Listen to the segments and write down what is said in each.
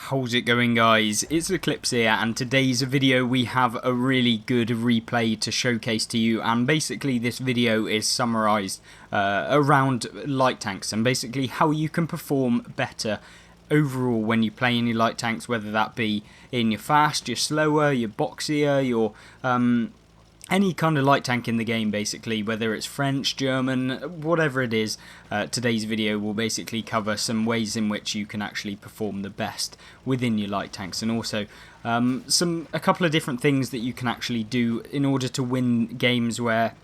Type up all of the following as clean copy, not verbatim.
How's it going, guys? It's Eclipse here, and today's video we have a really good replay to showcase to you, and basically this video is summarised around light tanks and basically how you can perform better overall when you play in your light tanks, whether that be in your fast, your slower, your boxier, your any kind of light tank in the game, basically, whether it's French, German, whatever it is. Today's video will basically cover some ways in which you can actually perform the best within your light tanks, and also a couple of different things that you can actually do in order to win games where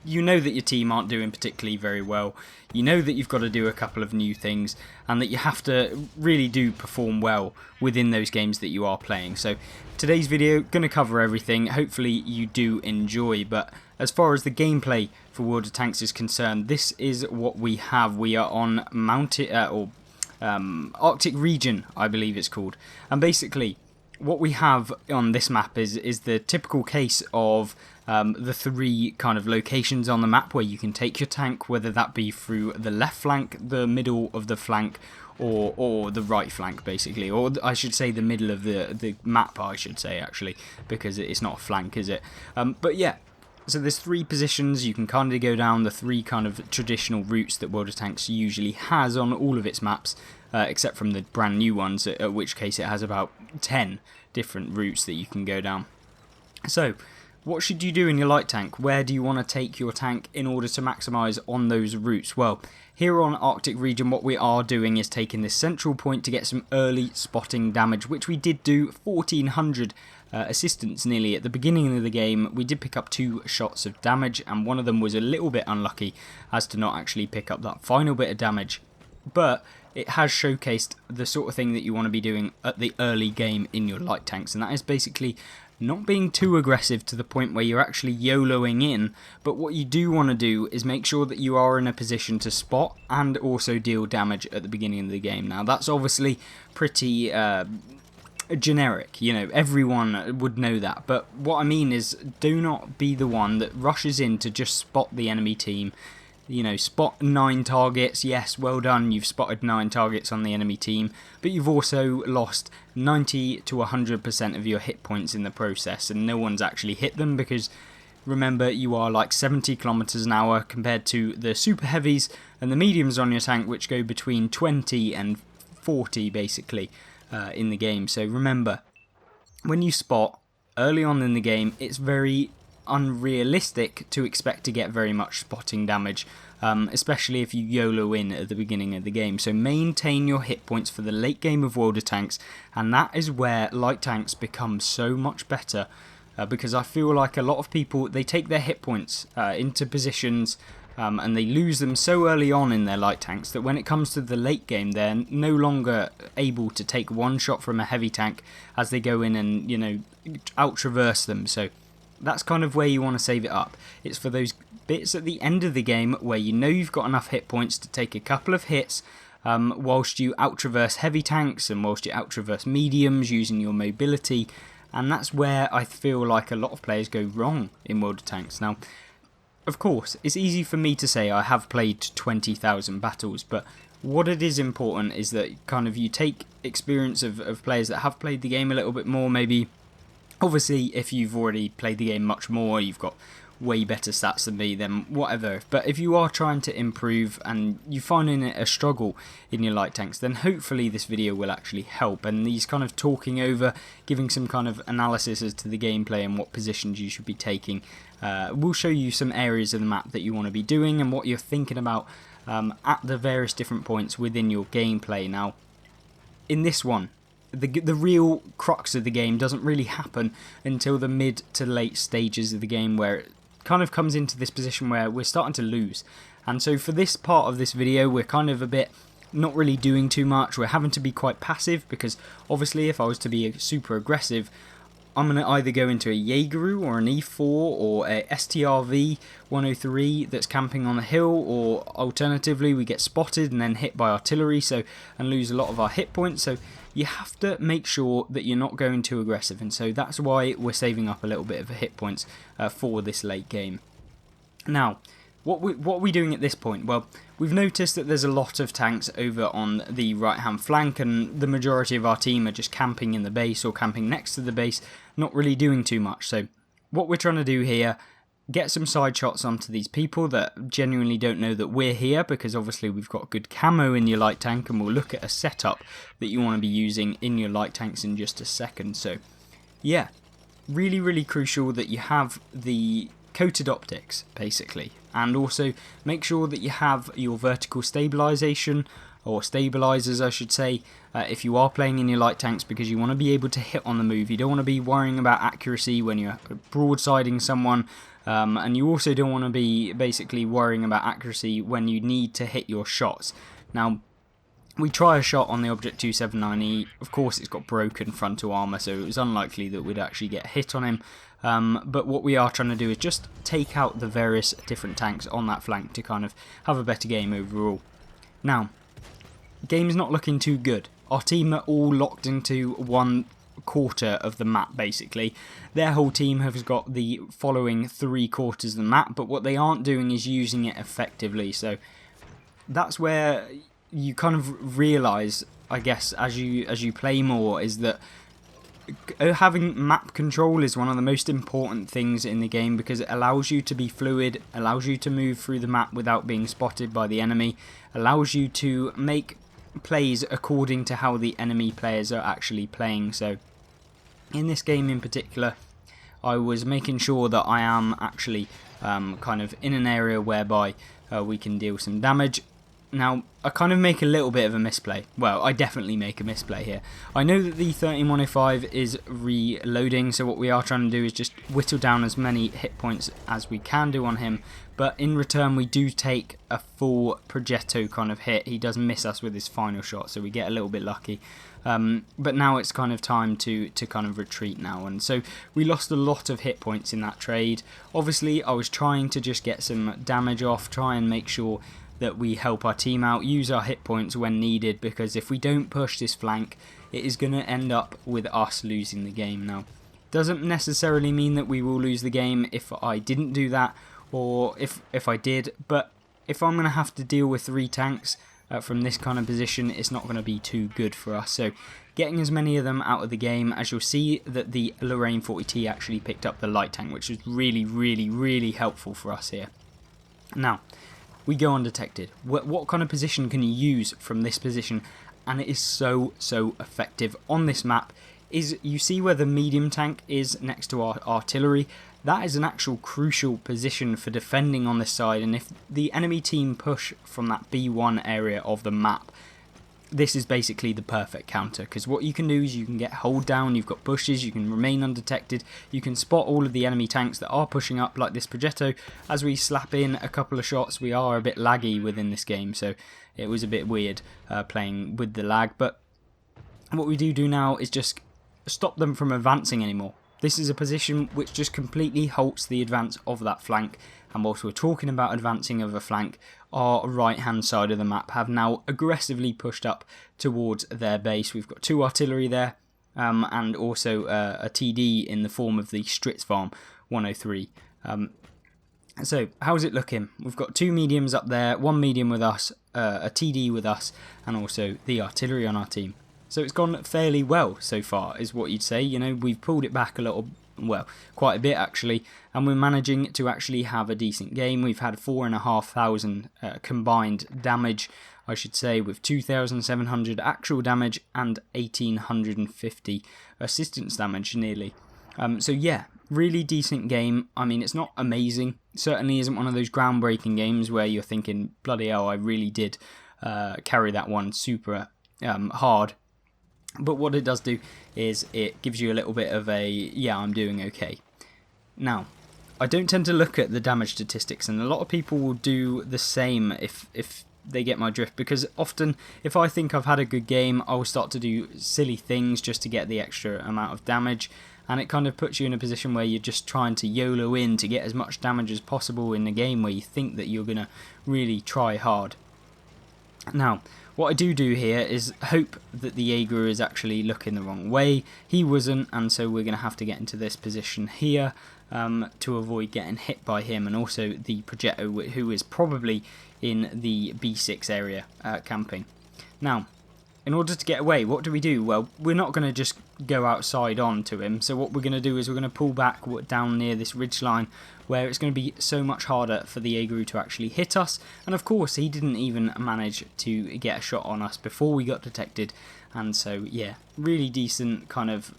you know that your team aren't doing particularly very well, you know that you've got to do a couple of new things, and that you have to really do perform well within those games that you are playing. So today's video going to cover everything. Hopefully you do enjoy, but as far as the gameplay for World of Tanks is concerned, this is what we have. We are on Arctic region, I believe it's called, and basically what we have on this map is the typical case of the three kind of locations on the map where you can take your tank, whether that be through the left flank, the middle of the flank, or the right flank, basically, or I should say the middle of the map, I should say, actually, because it's not a flank, is it? But yeah, so there's three positions. You can kind of go down the three kind of traditional routes that World of Tanks usually has on all of its maps, except from the brand new ones, at which case it has about 10 different routes that you can go down. So what should you do in your light tank? Where do you want to take your tank in order to maximise on those routes? Well, here on Arctic region, what we are doing is taking this central point to get some early spotting damage, which we did do. 1400 assistance nearly at the beginning of the game. We did pick up 2 shots of damage, and one of them was a little bit unlucky as to not actually pick up that final bit of damage, but it has showcased the sort of thing that you want to be doing at the early game in your light tanks, and that is basically not being too aggressive to the point where you're actually YOLOing in, but what you do want to do is make sure that you are in a position to spot and also deal damage at the beginning of the game. Now that's obviously pretty generic, you know, everyone would know that, but what I mean is do not be the one that rushes in to just spot the enemy team. You know, spot 9 targets, yes, well done, you've spotted 9 targets on the enemy team, but you've also lost 90 to 100% of your hit points in the process, and no one's actually hit them because, remember, you are like 70 kilometers an hour compared to the super heavies and the mediums on your tank, which go between 20 and 40 basically in the game. So remember, when you spot early on in the game, it's very unrealistic to expect to get very much spotting damage, especially if you YOLO in at the beginning of the game. So maintain your hit points for the late game of World of Tanks, and that is where light tanks become so much better, because I feel like a lot of people, they take their hit points into positions and they lose them so early on in their light tanks that when it comes to the late game, they're no longer able to take one shot from a heavy tank as they go in and, you know, out-traverse them. So that's kind of where you want to save it up. It's for those bits at the end of the game where you know you've got enough hit points to take a couple of hits whilst you out-traverse heavy tanks and whilst you out-traverse mediums using your mobility, and that's where I feel like a lot of players go wrong in World of Tanks. Now, of course, it's easy for me to say I have played 20,000 battles, but what it is important is that kind of you take experience of players that have played the game a little bit more, maybe. Obviously, if you've already played the game much more, you've got way better stats than me, then whatever. But if you are trying to improve and you're finding it a struggle in your light tanks, then hopefully this video will actually help. And these kind of talking over, giving some kind of analysis as to the gameplay and what positions you should be taking, will show you some areas of the map that you want to be doing and what you're thinking about at the various different points within your gameplay. Now, in this one, the real crux of the game doesn't really happen until the mid to late stages of the game, where it kind of comes into this position where we're starting to lose. And so for this part of this video, we're kind of a bit not really doing too much. We're having to be quite passive because obviously if I was to be super aggressive, I'm going to either go into a Jaegeru or an E4 or a STRV 103 that's camping on the hill, or alternatively we get spotted and then hit by artillery and lose a lot of our hit points. So you have to make sure that you're not going too aggressive, and so that's why we're saving up a little bit of hit points for this late game. Now, what are we doing at this point? Well, we've noticed that there's a lot of tanks over on the right hand flank, and the majority of our team are just camping in the base or camping next to the base, not really doing too much. So what we're trying to do here, get some side shots onto these people that genuinely don't know that we're here, because obviously we've got good camo in your light tank, and we'll look at a setup that you want to be using in your light tanks in just a second. So yeah, really, really crucial that you have the coated optics, basically, and also make sure that you have your vertical stabilization, or stabilizers I should say, if you are playing in your light tanks, because you want to be able to hit on the move. You don't want to be worrying about accuracy when you're broadsiding someone, and you also don't want to be basically worrying about accuracy when you need to hit your shots. Now, we try a shot on the Object 279E, of course it's got broken frontal armour, so it was unlikely that we'd actually get hit on him, but what we are trying to do is just take out the various different tanks on that flank to kind of have a better game overall. Now, game's not looking too good. Our team are all locked into 1/4 of the map, basically. Their whole team has got the following 3/4 of the map, but what they aren't doing is using it effectively, so that's where you kind of realise, I guess, as you play more, is that having map control is one of the most important things in the game, because it allows you to be fluid, allows you to move through the map without being spotted by the enemy, allows you to make plays according to how the enemy players are actually playing. So in this game in particular, I was making sure that I am actually kind of in an area whereby we can deal some damage. Now, I kind of make a little bit of a misplay. Well, I definitely make a misplay here. I know that the 13105 is reloading, so what we are trying to do is just whittle down as many hit points as we can do on him, but in return we do take a full Progetto kind of hit. He does miss us with his final shot, so we get a little bit lucky. But now it's kind of time to kind of retreat now, and so we lost a lot of hit points in that trade. Obviously, I was trying to just get some damage off, try and make sure that we help our team out, use our hit points when needed, because if we don't push this flank, it is going to end up with us losing the game. Now, doesn't necessarily mean that we will lose the game if I didn't do that, or if I did, but if I'm going to have to deal with 3 tanks from this kind of position, it's not going to be too good for us. So getting as many of them out of the game, as you'll see that the Lorraine 40T actually picked up the light tank, which is really, really, really helpful for us here. Now, we go undetected. What kind of position can you use from this position? And it is so effective on this map. Is you see where the medium tank is next to our artillery? That is an actual crucial position for defending on this side, and if the enemy team push from that B1 area of the map, this is basically the perfect counter, because what you can do is you can get hold down, you've got bushes, you can remain undetected, you can spot all of the enemy tanks that are pushing up, like this Progetto. As we slap in a couple of shots, we are a bit laggy within this game, so it was a bit weird playing with the lag, but what we do now is just stop them from advancing anymore. This is a position which just completely halts the advance of that flank, and whilst we're talking about advancing of a flank, our right hand side of the map have now aggressively pushed up towards their base. We've got 2 artillery there, and also a TD in the form of the Stritzfarm 103. So how's it looking? We've got 2 mediums up there, 1 medium with us, a TD with us, and also the artillery on our team. So it's gone fairly well so far, is what you'd say. You know, we've pulled it back a little, well, quite a bit actually, and we're managing to actually have a decent game. We've had 4,500 combined damage, I should say, with 2,700 actual damage and 1,850 assistance damage nearly. So yeah, really decent game. I mean, it's not amazing. Certainly isn't one of those groundbreaking games where you're thinking, bloody hell, I really did carry that one super hard. But what it does do is it gives you a little bit of a, yeah, I'm doing okay. Now, I don't tend to look at the damage statistics, and a lot of people will do the same if they get my drift, because often if I think I've had a good game, I will start to do silly things just to get the extra amount of damage, and it kind of puts you in a position where you're just trying to YOLO in to get as much damage as possible in a game where you think that you're going to really try hard. Now, What I do here is hope that the Jaeger is actually looking the wrong way. He wasn't, and so we're going to have to get into this position here to avoid getting hit by him, and also the Progetto, who is probably in the B6 area camping. Now, in order to get away, what do? Well, we're not going to just go outside onto him, so what we're going to do is we're going to pull back down near this ridge line, where it's going to be so much harder for the Jaeger to actually hit us. And of course, he didn't even manage to get a shot on us before we got detected, and so yeah, really decent kind of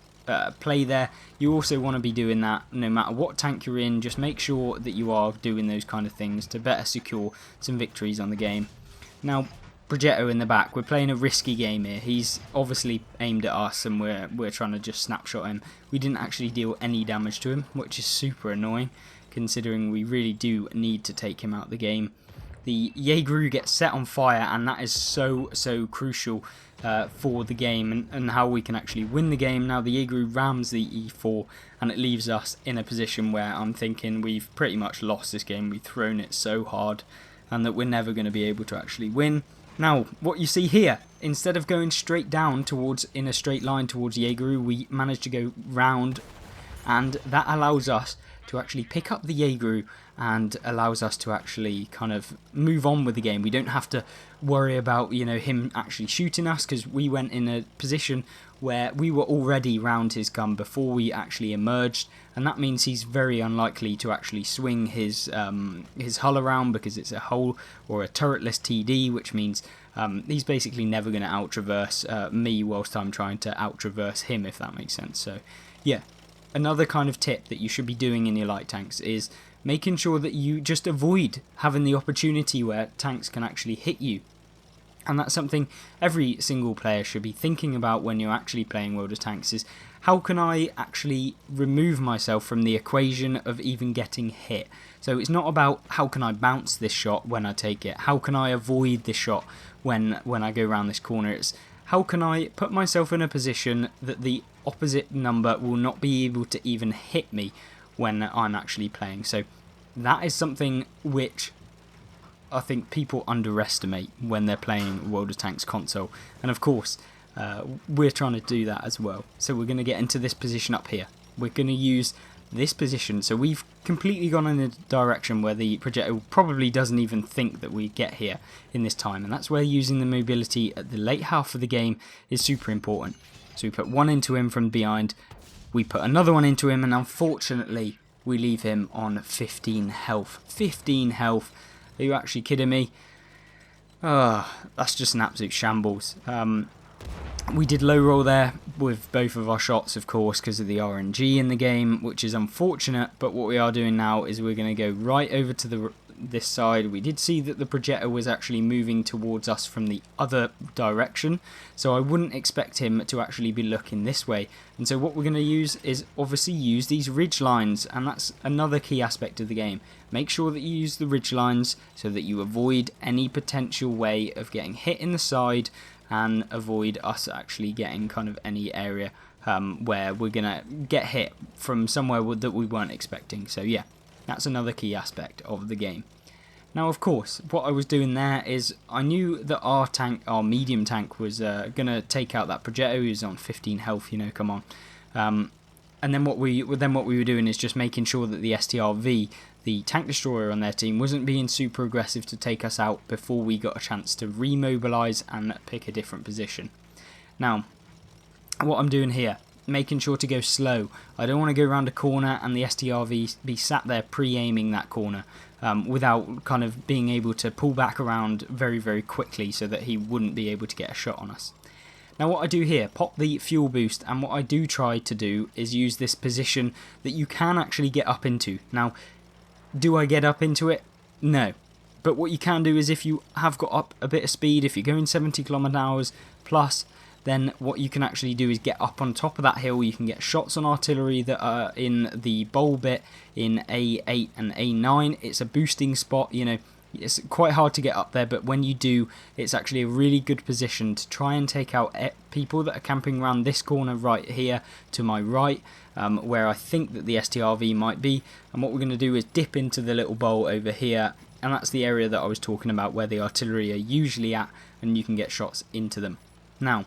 play there. You also want to be doing that no matter what tank you're in. Just make sure that you are doing those kind of things to better secure some victories on the game. Now, Progetto in the back, we're playing a risky game here. He's obviously aimed at us and we're trying to just snapshot him. We didn't actually deal any damage to him, which is super annoying considering we really do need to take him out of the game. The Jaeger gets set on fire, and that is so crucial for the game and how we can actually win the game. Now the Jaeger rams the E4 and it leaves us in a position where I'm thinking we've pretty much lost this game. We've thrown it so hard and that we're never going to be able to actually win. Now, what you see here, instead of going straight down in a straight line towards Jaeger, we managed to go round, and that allows us to actually pick up the Jaeger and allows us to actually kind of move on with the game. We don't have to worry about, you know, him actually shooting us, because we went in a position where we were already round his gun before we actually emerged, and that means he's very unlikely to actually swing his hull around, because it's a hull or a turretless TD, which means he's basically never going to out-traverse me whilst I'm trying to out-traverse him, if that makes sense. So yeah, another kind of tip that you should be doing in your light tanks is making sure that you just avoid having the opportunity where tanks can actually hit you. And that's something every single player should be thinking about when you're actually playing World of Tanks, is how can I actually remove myself from the equation of even getting hit. So it's not about how can I bounce this shot when I take it, how can I avoid this shot when I go around this corner. It's how can I put myself in a position that the opposite number will not be able to even hit me when I'm actually playing. So that is something which I think people underestimate when they're playing World of Tanks console, and of course we're trying to do that as well. So we're going to get into this position up here. We're going to use this position, so we've completely gone in a direction where the projectile probably doesn't even think that we get here in this time, and that's where using the mobility at the late half of the game is super important. So we put one into him from behind, we put another one into him, and unfortunately we leave him on 15 health. 15 health. Are you actually kidding me? That's just an absolute shambles. We did low roll there with both of our shots, of course, because of the RNG in the game, which is unfortunate. But what we are doing now is we're going to go right over to this side. We did see that the projector was actually moving towards us from the other direction, so I wouldn't expect him to actually be looking this way. And so what we're going to use is obviously use these ridge lines, and that's another key aspect of the game. Make sure that you use the ridge lines so that you avoid any potential way of getting hit in the side, and avoid us actually getting kind of any area where we're gonna get hit from somewhere that we weren't expecting. So yeah, that's another key aspect of the game. Now, of course, what I was doing there is I knew that our medium tank was gonna take out that projector who's on 15 health. You know, come on. And then what we were doing is just making sure that the STRV, the tank destroyer on their team, wasn't being super aggressive to take us out before we got a chance to remobilise and pick a different position. Now, what I'm doing here, making sure to go slow. I don't want to go around a corner and the STRV be sat there pre-aiming that corner without kind of being able to pull back around very, very quickly so that he wouldn't be able to get a shot on us. Now what I do here, pop the fuel boost, and what I do try to do is use this position that you can actually get up into. Now, do I get up into it? No. But what you can do is, if you have got up a bit of speed, if you're going 70 km/h plus, then what you can actually do is get up on top of that hill. You can get shots on artillery that are in the bowl bit in A8 and A9. It's a boosting spot, you know. It's quite hard to get up there, but when you do, it's actually a really good position to try and take out people that are camping around this corner right here to my right, where I think that the STRV might be. And what we're going to do is dip into the little bowl over here, and that's the area that I was talking about where the artillery are usually at, and you can get shots into them. Now,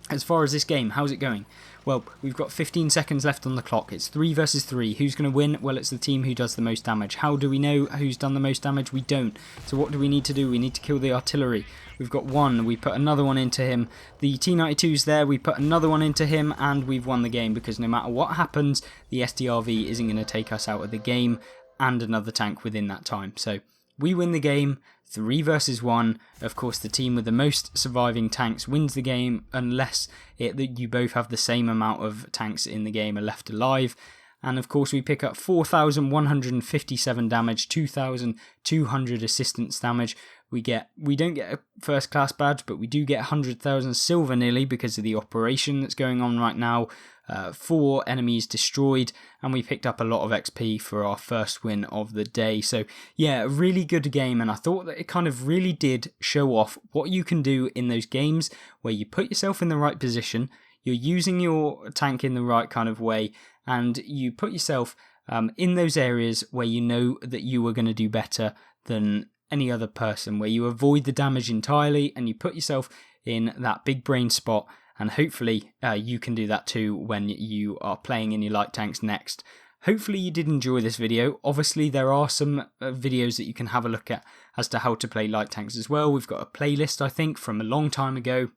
as far as this game, how's it going? Well, we've got 15 seconds left on the clock. It's 3 versus 3. Who's going to win? Well, it's the team who does the most damage. How do we know who's done the most damage? We don't. So what do we need to do? We need to kill the artillery. We've got one. We put another one into him. The T-92's there. We put another one into him, and we've won the game, because no matter what happens, the SDRV isn't going to take us out of the game, and another tank within that time. So we win the game, 3 versus 1. Of course, the team with the most surviving tanks wins the game, unless you both have the same amount of tanks in the game are left alive. And of course, we pick up 4,157 damage, 2,200 assistance damage. We don't get a first class badge, but we do get 100,000 silver nearly because of the operation that's going on right now. 4 enemies destroyed, and we picked up a lot of XP for our first win of the day. So yeah, a really good game, and I thought that it kind of really did show off what you can do in those games where you put yourself in the right position, you're using your tank in the right kind of way, and you put yourself in those areas where you know that you are going to do better than any other person, where you avoid the damage entirely and you put yourself in that big brain spot. And hopefully you can do that too when you are playing in your light tanks next. Hopefully you did enjoy this video. Obviously there are some videos that you can have a look at as to how to play light tanks as well. We've got a playlist, I think, from a long time ago.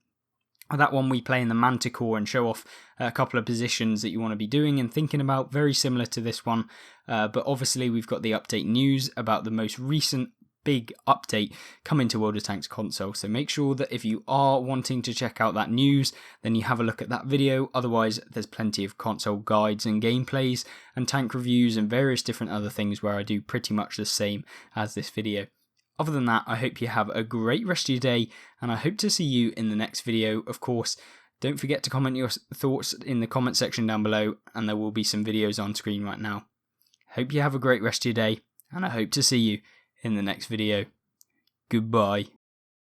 That one we play in the Manticore and show off a couple of positions that you want to be doing and thinking about, very similar to this one. But obviously we've got the update news about the most recent big update coming to World of Tanks console, so make sure that if you are wanting to check out that news, then you have a look at that video. Otherwise, there's plenty of console guides and gameplays and tank reviews and various different other things where I do pretty much the same as this video. Other than that, I hope you have a great rest of your day, and I hope to see you in the next video. Of course, don't forget to comment your thoughts in the comment section down below, and there will be some videos on screen right now. Hope you have a great rest of your day, and I hope to see you in the next video. Goodbye.